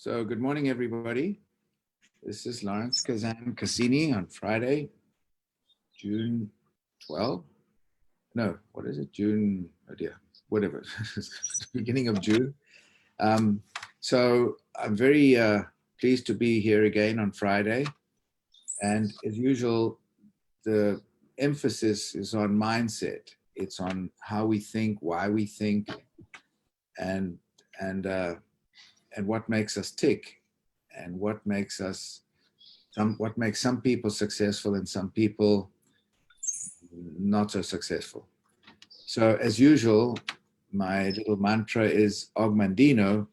So good morning, everybody. This is Lawrence Kazan Cassini on Friday, June 12. No, what is it? June, oh dear, whatever, beginning of June. So I'm very pleased to be here again on Friday. And as usual, the emphasis is on mindset. It's on how we think, why we think, and and uh, and what makes us tick, and what makes some people successful and some people not so successful. So as usual, my little mantra is Augmandino,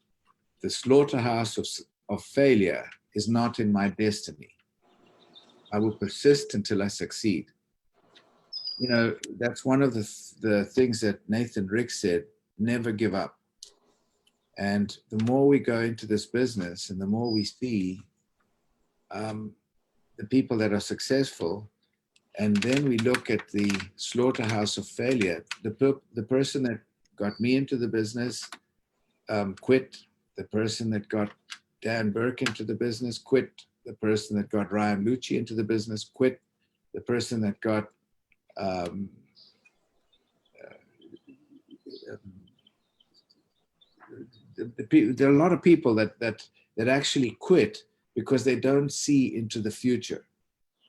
the slaughterhouse of failure is not in my destiny. I will persist until I succeed. You know, that's one of the things that Nathan Rick said, never give up. And the more we go into this business and the more we see the people that are successful, and then we look at the slaughterhouse of failure, the person that got me into the business quit. The person that got Dan Burke into the business quit. The person that got Ryan Lucci into the business quit. The person that got there are a lot of people that actually quit because they don't see into the future.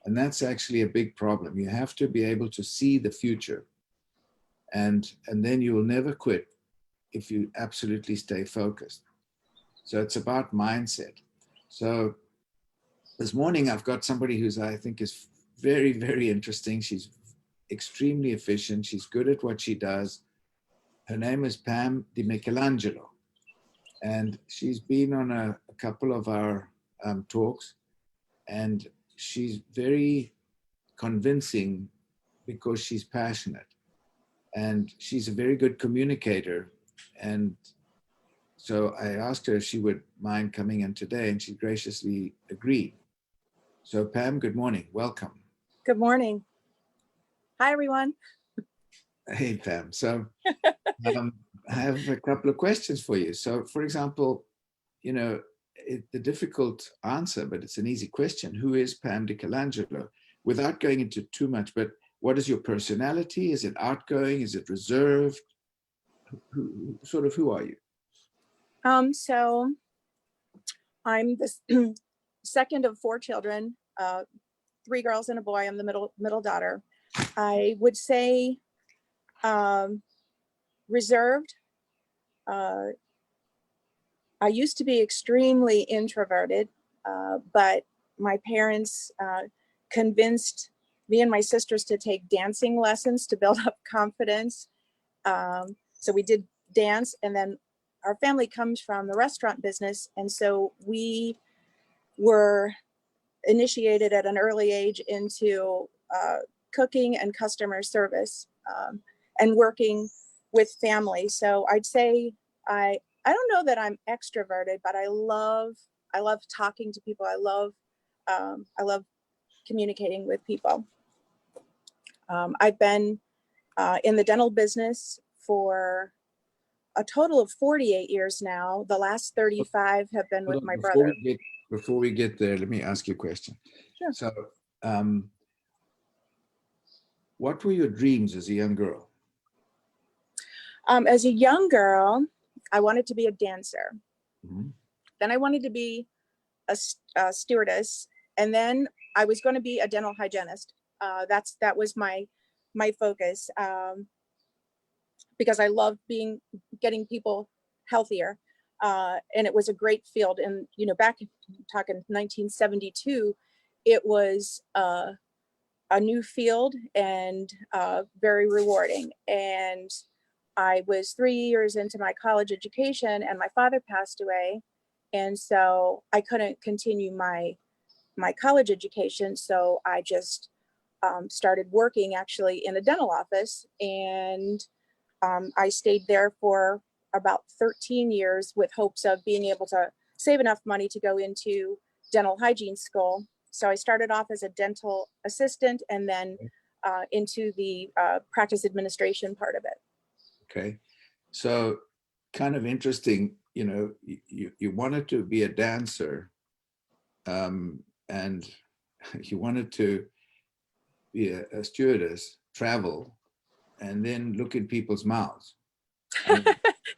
And that's actually a big problem. You have to be able to see the future. And then you will never quit if you absolutely stay focused. So it's about mindset. So this morning I've got somebody who's, I think, is very, very interesting. She's extremely efficient. She's good at what she does. Her name is Pam Di Michelangelo. And she's been on a couple of our talks, and she's very convincing because she's passionate, and she's a very good communicator. And so I asked her if she would mind coming in today, and she graciously agreed. So Pam, good morning. Welcome. Good morning. Hi, everyone. Hey, Pam. So I have a couple of questions for you. So, for example, you know, the difficult answer, but it's an easy question. Who is Pam Michelangelo? Without going into too much, but what is your personality? Is it outgoing? Is it reserved? Who are you? So I'm the second of four children, 3 girls and a boy. I'm the middle daughter. I would say reserved. I used to be extremely introverted, but my parents convinced me and my sisters to take dancing lessons to build up confidence. So we did dance, and then our family comes from the restaurant business. And so we were initiated at an early age into cooking and customer service and working with family. So I'd say I don't know that I'm extroverted, but I love talking to people. I love communicating with people. I've been in the dental business for a total of 48 years now. The last 35 have been with my brother. Before we get there, let me ask you a question. Sure. So, what were your dreams as a young girl? As a young girl, I wanted to be a dancer. Mm-hmm. Then I wanted to be a stewardess, and then I was going to be a dental hygienist. That was my focus, because I loved getting people healthier, and it was a great field. And back talking 1972, it was a new field and very rewarding. And I was 3 years into my college education, and my father passed away, and so I couldn't continue my college education. So I just started working actually in a dental office, and I stayed there for about 13 years with hopes of being able to save enough money to go into dental hygiene school. So I started off as a dental assistant, and then into the practice administration part of it. Okay. So kind of interesting. you know, you wanted to be a dancer, and you wanted to be a stewardess, travel, and then look in people's mouths. I mean,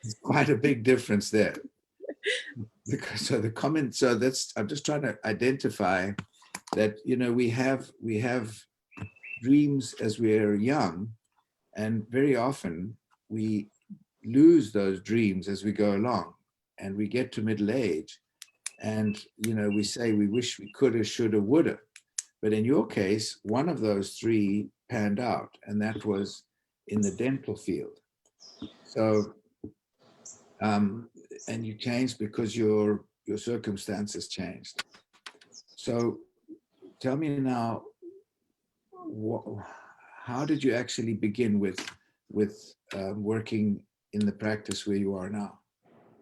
it's quite a big difference there. So the comment, so that's, I'm just trying to identify that, you know, we have dreams as we're young, and very often we lose those dreams as we go along, and we get to middle age, and, you know, we say we wish we coulda, shoulda, woulda. But in your case, one of those three panned out, and that was in the dental field. So, and you changed because your circumstances changed. So, tell me now, how did you actually begin with working in the practice where you are now?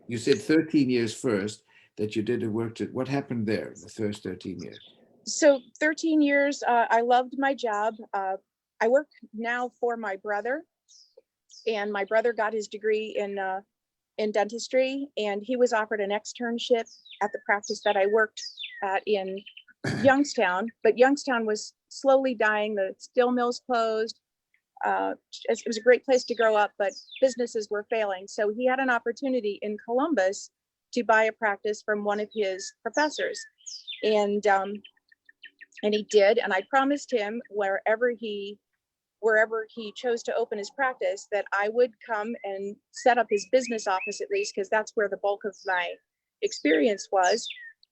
You said 13 years first that you did a work. What happened there the first 13 years? So 13 years, I loved my job. I work now for my brother, and my brother got his degree in dentistry, and he was offered an externship at the practice that I worked at in Youngstown, but Youngstown was slowly dying. The steel mills closed. It was a great place to grow up, but businesses were failing. So he had an opportunity in Columbus to buy a practice from one of his professors. And he did. And I promised him wherever he chose to open his practice, that I would come and set up his business office, at least, because that's where the bulk of my experience was.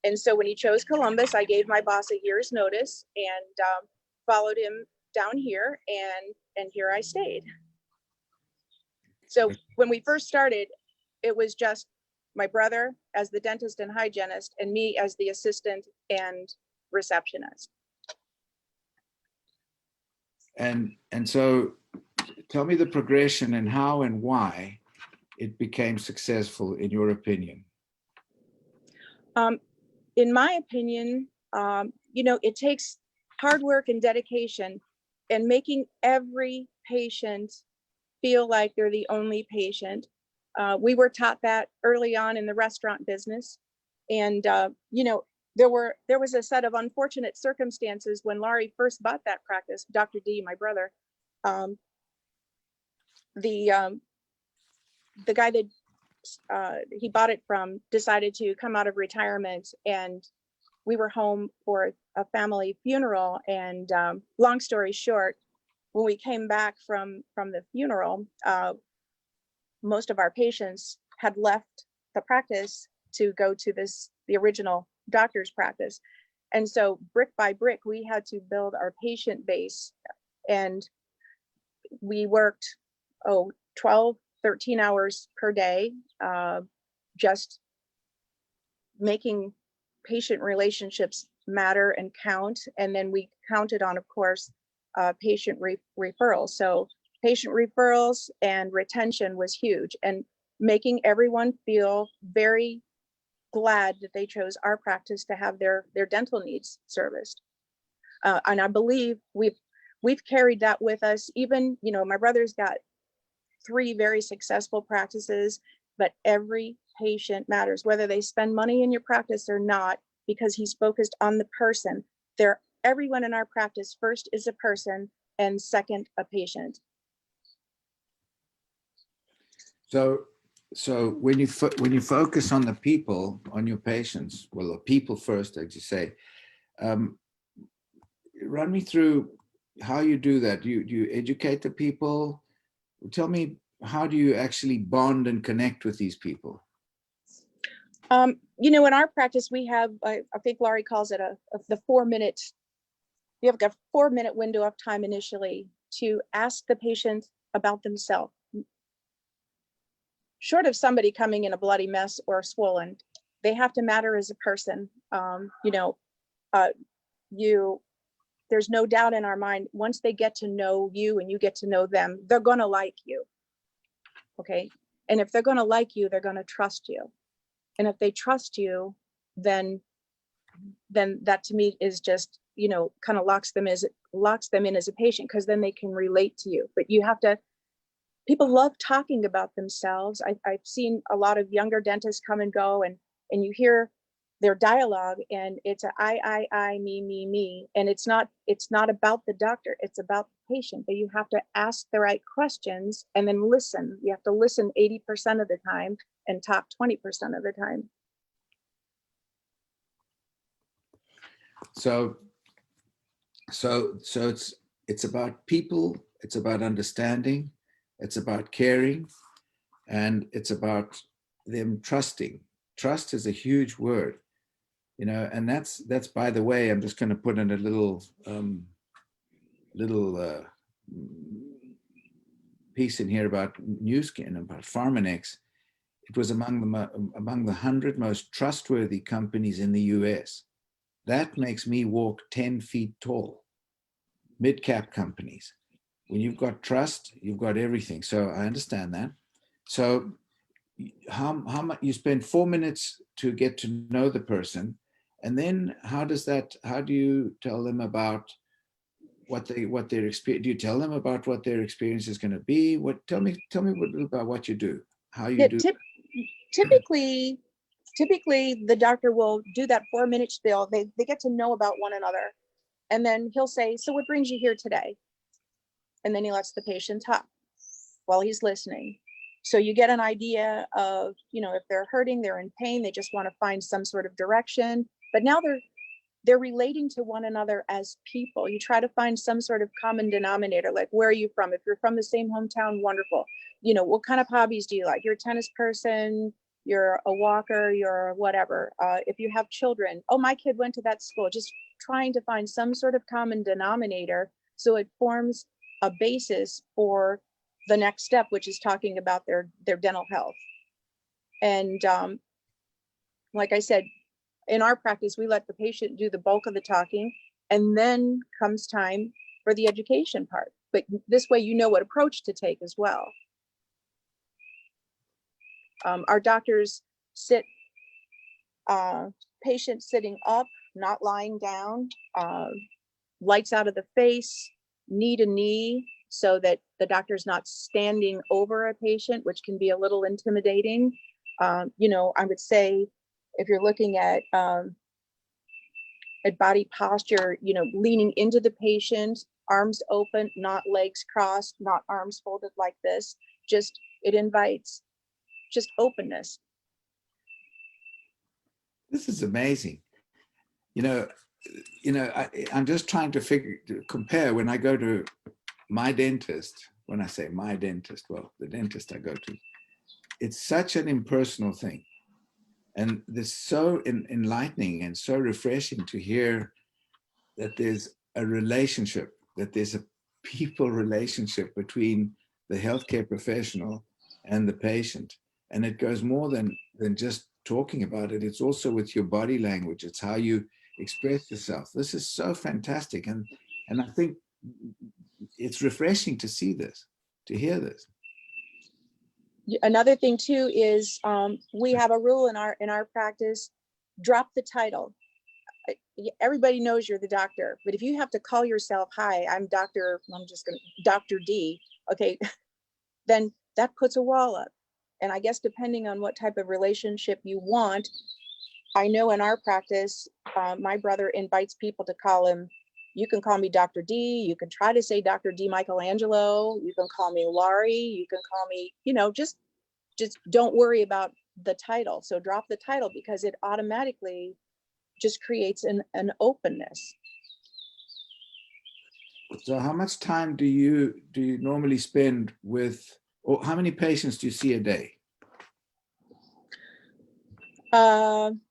And so when he chose Columbus, I gave my boss a year's notice and followed him down here, and here I stayed. So when we first started, it was just my brother as the dentist and hygienist, and me as the assistant and receptionist. And so tell me the progression and how and why it became successful, in your opinion. In my opinion, you know, it takes hard work and dedication, and making every patient feel like they're the only patient. We were taught that early on in the restaurant business. And, you know, there was a set of unfortunate circumstances when Laurie first bought that practice. Dr. D, my brother, the guy that he bought it from decided to come out of retirement, and we were home for a family funeral. And long story short, when we came back from the funeral, most of our patients had left the practice to go to the original doctor's practice. And so brick by brick, we had to build our patient base. And we worked, 12, 13 hours per day, just making patient relationships matter and count. And then we counted on, of course, patient referrals. So patient referrals and retention was huge, and making everyone feel very glad that they chose our practice to have their dental needs serviced. And I believe we've carried that with us. Even, you know, my brother's got 3 very successful practices, but every patient matters, whether they spend money in your practice or not, because he's focused on the person. Everyone in our practice first is a person, and second a patient. So when you focus on the people, on your patients, well, the people first, as you say, run me through how you do that. Do you educate the people? Tell me, how do you actually bond and connect with these people? You know, in our practice, we have, I think Laurie calls it the 4-minute. You have a 4-minute window of time initially to ask the patient about themselves. Short of somebody coming in a bloody mess or swollen, they have to matter as a person. You know, there's no doubt in our mind, once they get to know you and you get to know them, they're going to like you. Okay. And if they're going to like you, they're going to trust you. And if they trust you, then that to me is just, you know, kind of locks them in as a patient, because then they can relate to you. But you have to, people love talking about themselves. I've seen a lot of younger dentists come and go, and you hear their dialogue, and it's a I, me, and it's not about the doctor, it's about the patient. But you have to ask the right questions and then listen. You have to listen 80% of the time and talk 20% of the time. So it's about people, it's about understanding, it's about caring, and it's about them trusting. Trust is a huge word, you know, and that's by the way, I'm just going to put in a little piece in here about New Skin, about Pharmanex. It was among the 100 most trustworthy companies in the US. That makes me walk 10 feet tall. Mid-cap companies. When you've got trust, you've got everything. So I understand that. So how much you spend 4 minutes to get to know the person, and then how do you tell them about what their experience? Do you tell them about what their experience is going to be? Tell me a little about what you do, how you do. Typically the doctor will do that 4-minute spiel. They get to know about one another, and then he'll say, so what brings you here today? And then he lets the patient talk while he's listening. So you get an idea of, you know, if they're hurting, they're in pain, they just want to find some sort of direction. But now they're relating to one another as people. You try to find some sort of common denominator, like, where are you from? If you're from the same hometown, wonderful. You know, what kind of hobbies do you like? You're a tennis person, you're a walker, you're whatever. If you have children, oh, my kid went to that school. Just trying to find some sort of common denominator so it forms a basis for the next step, which is talking about their dental health. And like I said, in our practice, we let the patient do the bulk of the talking, and then comes time for the education part. But this way, you know what approach to take as well. Our doctors sit patient sitting up, not lying down, lights out of the face, knee to knee, so that the doctor's not standing over a patient, which can be a little intimidating. You know, I would say if you're looking at body posture, you know, leaning into the patient, arms open, not legs crossed, not arms folded like this. Just, it invites just openness. This is amazing. You know, I'm just trying to compare when I go to my dentist. When I say my dentist, well, the dentist I go to, it's such an impersonal thing. And this so enlightening and so refreshing to hear that there's a relationship, that there's a people relationship between the healthcare professional and the patient. And it goes more than just talking about it. It's also with your body language. It's how you express yourself. This is so fantastic. And I think it's refreshing to see this, to hear this. Another thing too is we have a rule in our practice: drop the title. Everybody knows you're the doctor, but if you have to call yourself, hi, I'm Dr. D, okay, then that puts a wall up. And I guess depending on what type of relationship you want, I know in our practice, my brother invites people to call him. You can call me Dr. D. You can try to say Dr. D Michelangelo. You can call me Laurie. You can call me, you know, just don't worry about the title. So drop the title, because it automatically just creates an openness. So how much time do you normally spend with, or how many patients do you see a day? On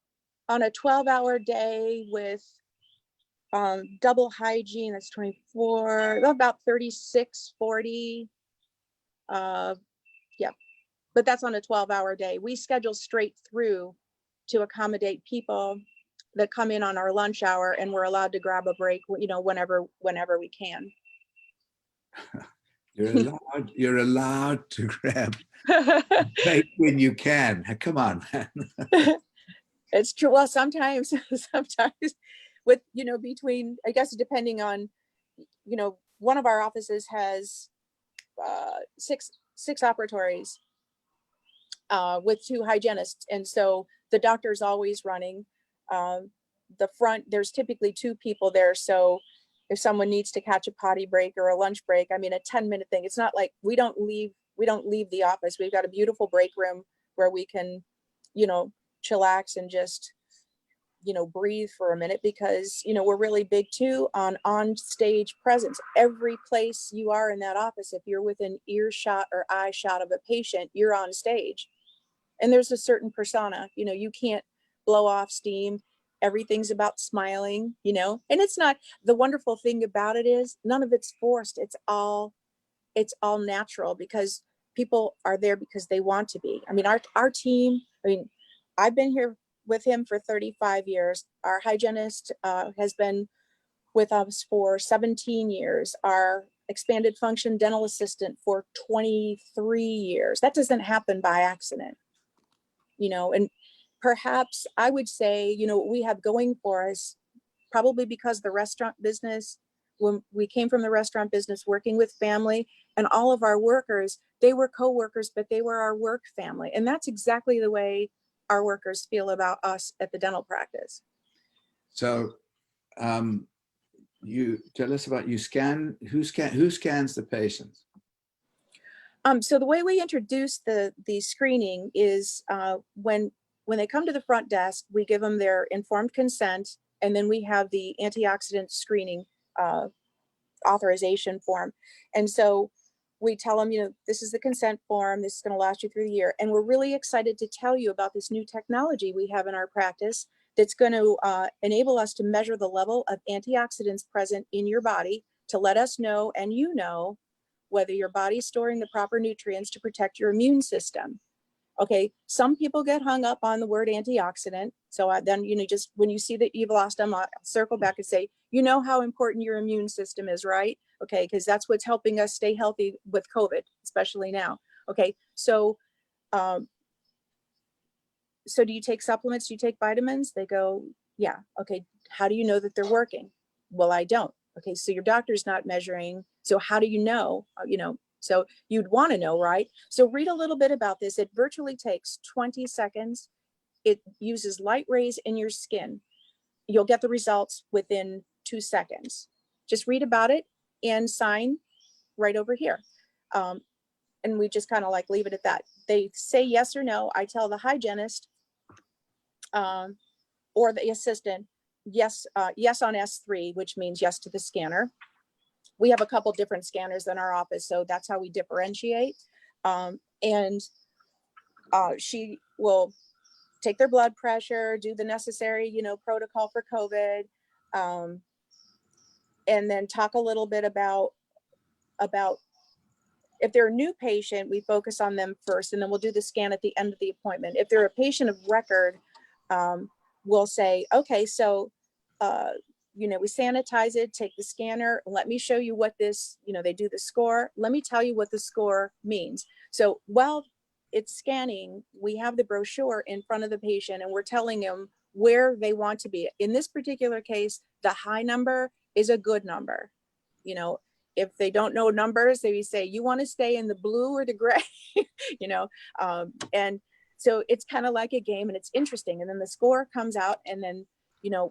a 12-hour day with double hygiene, that's 24, about 36, 40. Yeah, but that's on a 12-hour day. We schedule straight through to accommodate people that come in on our lunch hour, and we're allowed to grab a break, you know, whenever we can. You're allowed to grab a break when you can. Come on, man. It's true. Well, sometimes with, you know, between, I guess, depending on, you know, one of our offices has 6 operatories with 2 hygienists. And so the doctor's always running. The front, there's typically 2 people there. So if someone needs to catch a potty break or a lunch break, I mean, a 10-minute thing, it's not like we don't leave the office. We've got a beautiful break room where we can, chillax and just, breathe for a minute, because, we're really big too on stage presence. Every place you are in that office, if you're within earshot or eye shot of a patient, you're on stage. And there's a certain persona, you can't blow off steam. Everything's about smiling, and it's not, the wonderful thing about it is none of it's forced. It's all natural, because people are there because they want to be. I mean, our team, I've been here with him for 35 years. Our hygienist has been with us for 17 years. Our expanded function dental assistant for 23 years. That doesn't happen by accident. And perhaps I would say, what we have going for us, probably because the restaurant business, when we came from the restaurant business, working with family, and all of our workers, they were co-workers, but they were our work family. And that's exactly the way our workers feel about us at the dental practice. So you tell us about, who scans the patients? So the way we introduce the screening is when they come to the front desk, we give them their informed consent, and then we have the antioxidant screening authorization form. And so we tell them, this is the consent form, this is going to last you through the year. And we're really excited to tell you about this new technology we have in our practice that's going to enable us to measure the level of antioxidants present in your body, to let us know, and whether your body's storing the proper nutrients to protect your immune system. Okay, some people get hung up on the word antioxidant. So then, just when you see that you've lost them, I'll circle back and say, how important your immune system is, right? Okay, because that's what's helping us stay healthy with COVID, especially now. Okay, so so do you take supplements? Do you take vitamins? They go, yeah. Okay, how do you know that they're working? Well, I don't. Okay, so your doctor's not measuring. So how do you know? So you'd want to know, right? So read a little bit about this. It virtually takes 20 seconds. It uses light rays in your skin. You'll get the results within 2 seconds. Just read about it and sign right over here. And we just kind of leave it at that. They say yes or no. I tell the hygienist or the assistant, yes on S3, which means yes to the scanner. We have a couple different scanners in our office, so that's how we differentiate. And she will take their blood pressure, do the necessary, protocol for COVID, and then talk a little bit about if they're a new patient, we focus on them first, and then we'll do the scan at the end of the appointment. If they're a patient of record, we'll say, okay, so we sanitize it, take the scanner, let me show you what this, they do the score. Let me tell you what the score means. So while it's scanning, we have the brochure in front of the patient, and we're telling them where they want to be. In this particular case, the high number is a good number. If they don't know numbers, they say, you want to stay in the blue or the gray, and so it's kind of like a game, and it's interesting. And then the score comes out, and then,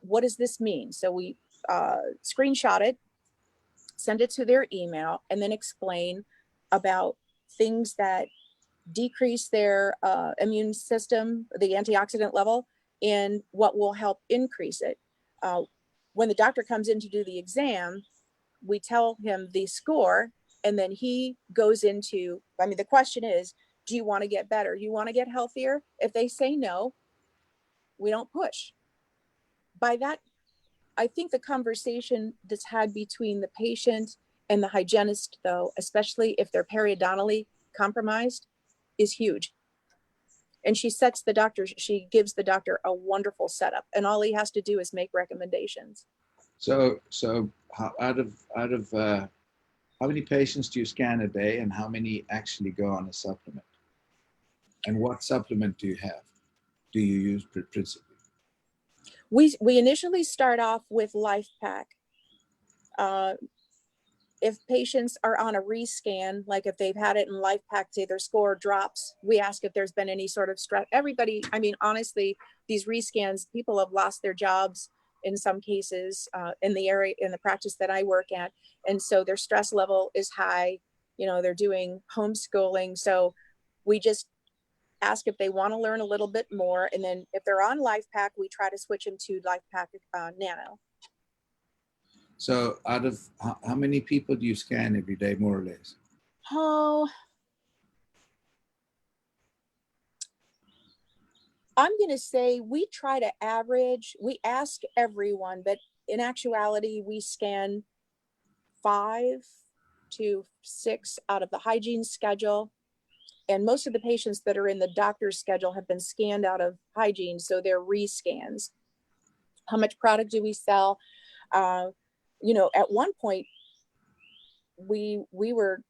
what does this mean? So we screenshot it, send it to their email, and then explain about things that decrease their immune system, the antioxidant level, and what will help increase it. When the doctor comes in to do the exam, we tell him the score, and then he goes into, the question is, do you want to get better? Do you want to get healthier? If they say no, we don't push. By that, I think the conversation that's had between the patient and the hygienist, though, especially if they're periodontally compromised, is huge. And she gives the doctor a wonderful setup, and all he has to do is make recommendations. So out of how many patients do you scan a day, and how many actually go on a supplement? And what supplement do you use principally? We initially start off with Life Pack. if patients are on a rescan, like if they've had it in LifePak, say their score drops, we ask if there's been any sort of stress. Everybody, I mean, honestly, these rescans, people have lost their jobs in some cases in the area, in the practice that I work at. And so their stress level is high. You know, they're doing homeschooling. So we just ask if they want to learn a little bit more. And then if they're on LifePak, we try to switch them to LifePak Nano. So out of how many people do you scan every day, more or less? Oh, I'm going to say we try to average, we ask everyone, but in actuality, we scan 5 to 6 out of the hygiene schedule. And most of the patients that are in the doctor's schedule have been scanned out of hygiene. So they're rescans. How much product do we sell? You know, at one point, we were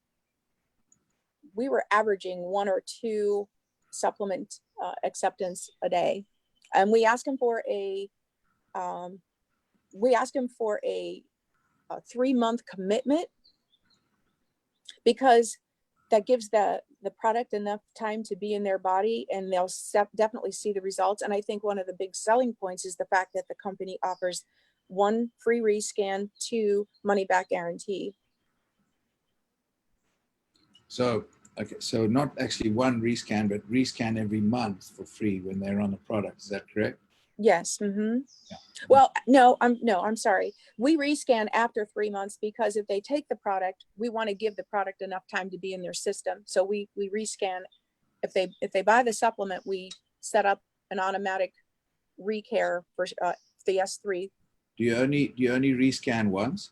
averaging 1 or 2 supplement acceptance a day, and we asked them for a 3-month commitment, because that gives the product enough time to be in their body, and they'll definitely see the results. And I think one of the big selling points is the fact that the company offers 1 free rescan, 2 money back guarantee. So, okay, so not actually 1 rescan, but rescan every month for free when they're on the product. Is that correct? Yes. Mm-hmm. Yeah. Well, no, I'm sorry. We rescan after 3 months, because if they take the product, we want to give the product enough time to be in their system. So we rescan. If they buy the supplement, we set up an automatic recare for the S3. Do you only rescan once?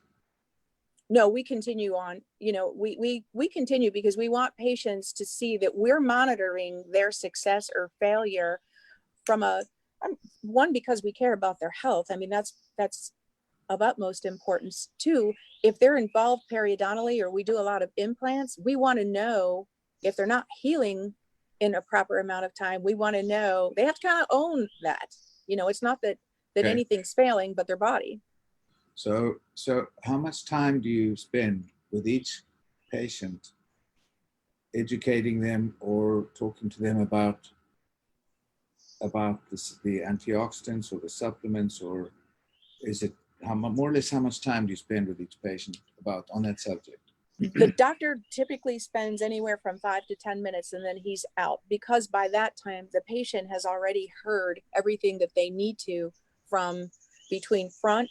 No, we continue on. You know, we continue, because we want patients to see that we're monitoring their success or failure from one, because we care about their health. I mean, that's of utmost importance. 2, if they're involved periodontally, or we do a lot of implants, we want to know if they're not healing in a proper amount of time. We want to know, they have to kind of own that. You know, it's not that Okay. anything's failing, but their body. So how much time do you spend with each patient educating them or talking to them about the antioxidants or the supplements, or is it more or less how much time do you spend with each patient on that subject? The doctor typically spends anywhere from 5 to 10 minutes, and then he's out, because by that time the patient has already heard everything that they need to from between front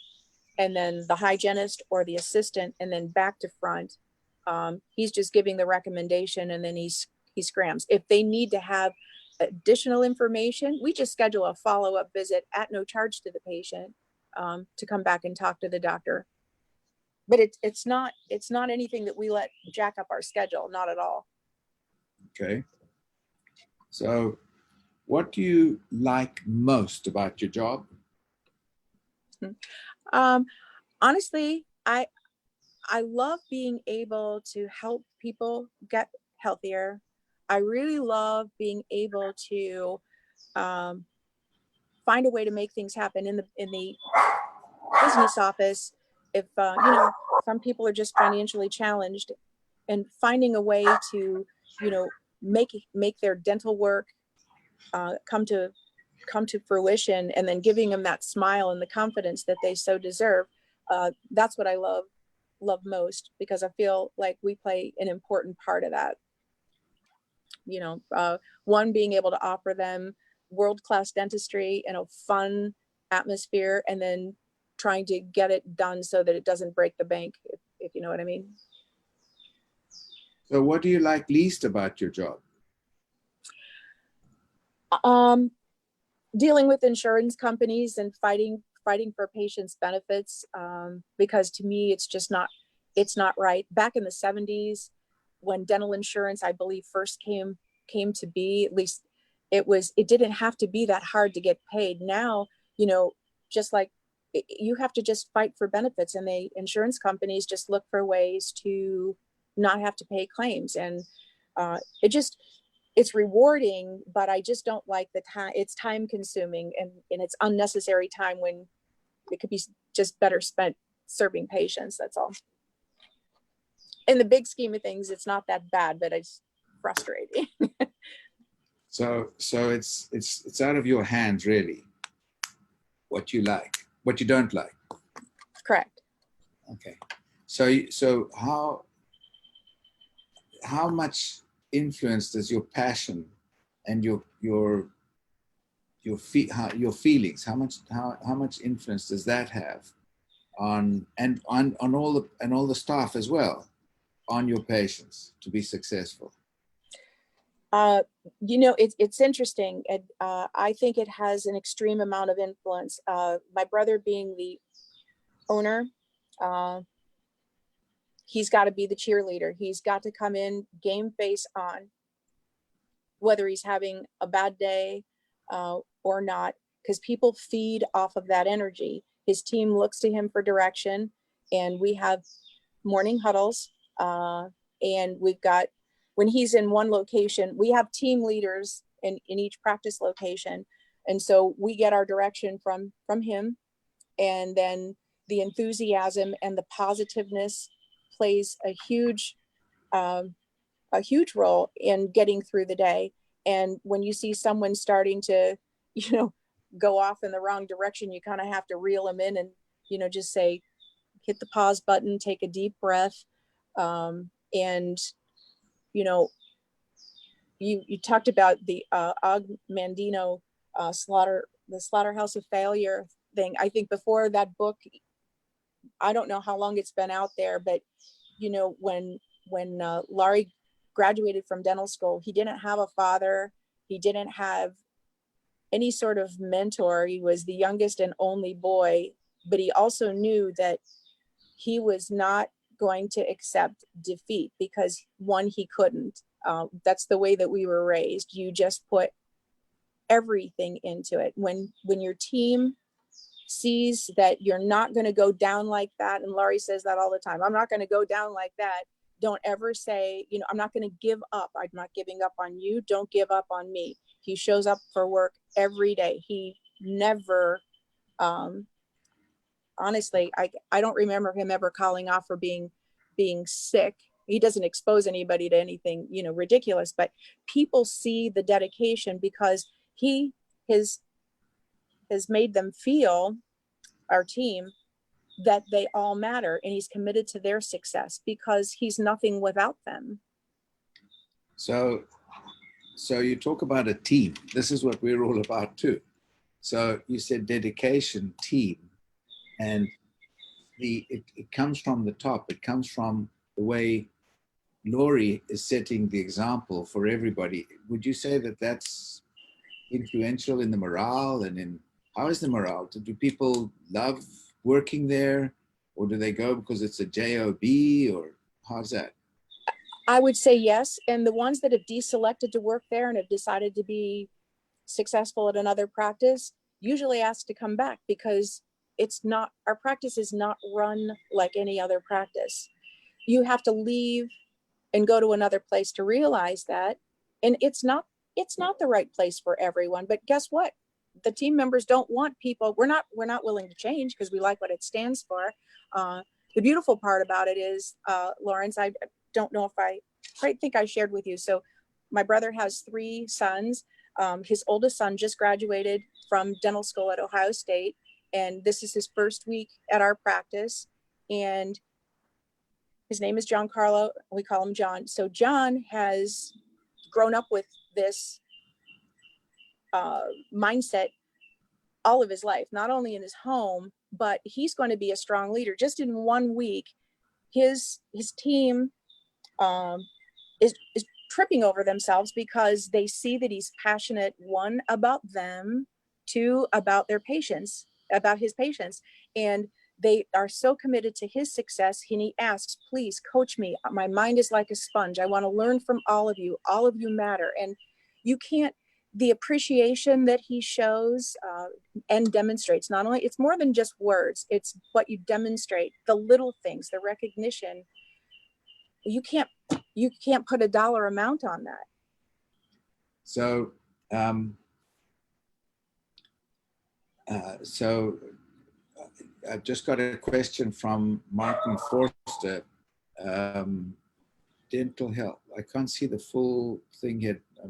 and then the hygienist or the assistant, and then back to front. He's just giving the recommendation, and then he scrams. If they need to have additional information, we just schedule a follow-up visit at no charge to the patient to come back and talk to the doctor. But it's not anything that we let jack up our schedule, not at all. Okay. So what do you like most about your job? Honestly, I love being able to help people get healthier. I really love being able to find a way to make things happen in the business office. If you know, some people are just financially challenged, and finding a way to, you know, make their dental work come to fruition, and then giving them that smile and the confidence that they so deserve. That's what I love most, because I feel like we play an important part of that. You know, one, being able to offer them world-class dentistry in a fun atmosphere, and then trying to get it done so that it doesn't break the bank, if you know what I mean. So what do you like least about your job? Dealing with insurance companies and fighting for patients' benefits, because to me, it's not right. Back in the 70s, when dental insurance, I believe, first came to be, at least it didn't have to be that hard to get paid. Now, you know, just like you have to just fight for benefits, and insurance companies just look for ways to not have to pay claims. And it's rewarding, but I just don't like the time. It's time consuming, and it's unnecessary time when it could be just better spent serving patients. That's all. in the big scheme of things, it's not that bad, but it's frustrating. So it's out of your hands, really, what you like, what you don't like. Correct. Okay. So how much influence does your passion and your feelings, how much influence does that have on all the staff as well, on your patients to be successful? It's interesting. I think it has an extreme amount of influence. My brother being the owner, he's got to be the cheerleader. He's got to come in game face on, whether he's having a bad day or not, because people feed off of that energy. His team looks to him for direction, and we have morning huddles. And we've got, when he's in one location, we have team leaders in each practice location. And so we get our direction from him. And then the enthusiasm and the positiveness plays a huge role in getting through the day. And when you see someone starting to, go off in the wrong direction, you kind of have to reel them in and, just say, hit the pause button, take a deep breath. And, you talked about the Og Mandino the slaughterhouse of failure thing. I think before that book, I don't know how long it's been out there, but when Laurie graduated from dental school, he didn't have a father. He didn't have any sort of mentor. He was the youngest and only boy, but he also knew that he was not going to accept defeat because, one, he couldn't. That's the way that we were raised. You just put everything into it. When your team sees that you're not going to go down like that, and Laurie says that all the time, I'm not going to go down like that. Don't ever say, I'm not going to give up. I'm not giving up on you. Don't give up on me. He shows up for work every day. He never, honestly, I don't remember him ever calling off for being sick. He doesn't expose anybody to anything, ridiculous, but people see the dedication because he has made them feel, our team, that they all matter, and he's committed to their success because he's nothing without them. So you talk about a team. This is what we're all about too. So you said dedication, team, and it comes from the top. It comes from the way Laurie is setting the example for everybody. Would you say that that's influential in the morale, and in how is the morale? Do people love working there, or do they go because it's a job, or how's that? I would say yes. And the ones that have deselected to work there and have decided to be successful at another practice usually ask to come back, because our practice is not run like any other practice. You have to leave and go to another place to realize that. And it's not the right place for everyone. But guess what? The team members don't want people. We're not willing to change because we like what it stands for. The beautiful part about it is, Lawrence, I don't know if I think I shared with you. So my brother has 3 sons. His oldest son just graduated from dental school at Ohio State, and this is his first week at our practice. And his name is John Carlo. We call him John. So John has grown up with this mindset all of his life, not only in his home, but he's going to be a strong leader. Just in 1 week, his team is tripping over themselves because they see that he's passionate, 1, about them, 2, about their patients, about his patients. And they are so committed to his success. And he asks, please coach me. My mind is like a sponge. I want to learn from all of you. All of you matter. And you can't, the appreciation that he shows and demonstrates, not only, it's more than just words, it's what you demonstrate, the little things, the recognition. You can't put a dollar amount on that. So, I've just got a question from Martin Forster. dental health. I can't see the full thing yet. I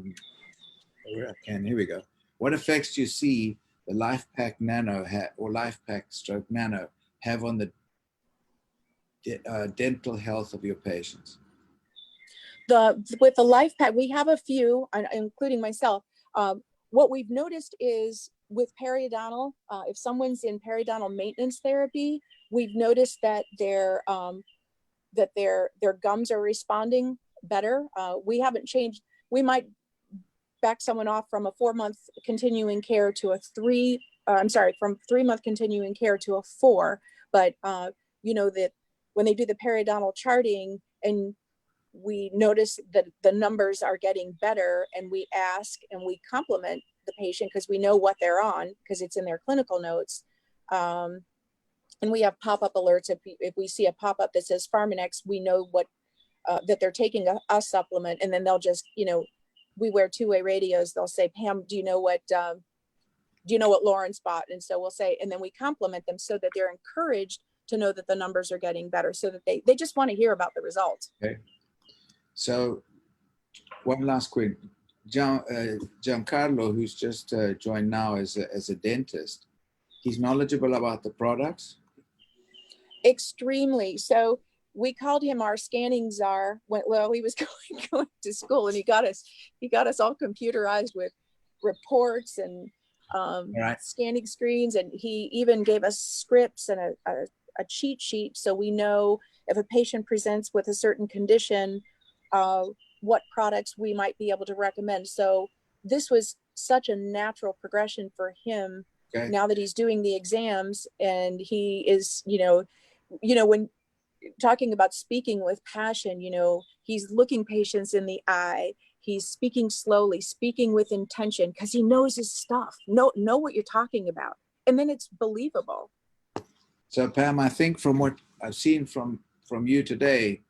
can. Here we go. What effects do you see the Life Pack Nano or Life Pack Stroke Nano have on the dental health of your patients? With the Life Pack, we have a few, including myself. What we've noticed is with periodontal, if someone's in periodontal maintenance therapy, we've noticed that their gums are responding better. We haven't changed. We might back someone off from a 4-month continuing care to a from 3-month continuing care to a 4. But you know that when they do the periodontal charting and we notice that the numbers are getting better, and we ask and we compliment the patient because we know what they're on because it's in their clinical notes. And we have pop-up alerts. If we see a pop-up that says Pharmanex, we know what that they're taking a supplement, and then they'll just, we wear 2-way radios. They'll say, Pam, do you know what Lauren's bought? And so we'll say, and then we compliment them so that they're encouraged to know that the numbers are getting better, so that they just want to hear about the results. Okay. So one last quick, Giancarlo, who's just joined now as a dentist, he's knowledgeable about the products? Extremely. So we called him our scanning czar while he was going to school, and he got us all computerized with reports and scanning screens, and he even gave us scripts and a cheat sheet so we know if a patient presents with a certain condition, what products we might be able to recommend. So this was such a natural progression for him. Okay. Now that he's doing the exams, and he is, when talking about speaking with passion, he's looking patients in the eye. He's speaking slowly, speaking with intention, because he knows his stuff. Know what you're talking about, and then it's believable. So Pam, I think from what I've seen from you today,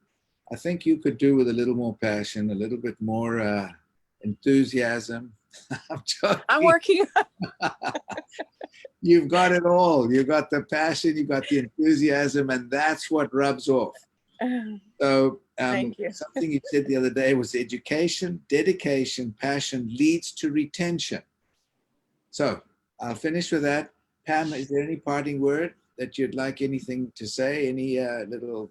I think you could do with a little more passion, a little bit more enthusiasm. I'm working. You've got it all. You've got the passion, you've got the enthusiasm, and that's what rubs off. So thank you. Something you said the other day was education, dedication, passion leads to retention. So I'll finish with that. Pam, is there any parting word that you'd like anything to say? Any little...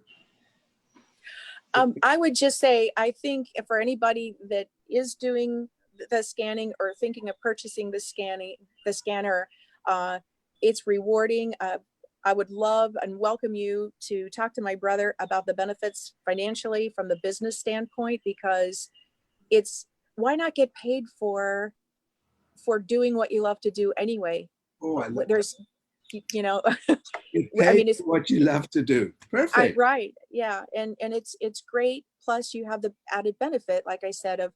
I would just say, I think for anybody that is doing the scanning or thinking of purchasing the scanner, it's rewarding. I would love and welcome you to talk to my brother about the benefits financially from the business standpoint, because why not get paid for doing what you love to do anyway? Oh, I love there's that. I mean, it's what you love to do. Perfect. Right. Yeah. And it's great. Plus you have the added benefit, like I said, of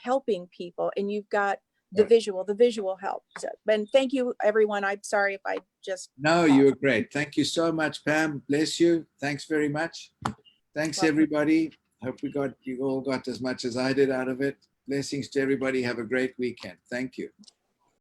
helping people, and you've got the visual help. So, and thank you, everyone. I'm sorry if I just... No, you were great. Thank you so much, Pam. Bless you. Thanks very much. Thanks, everybody. Hope you all got as much as I did out of it. Blessings to everybody. Have a great weekend. Thank you.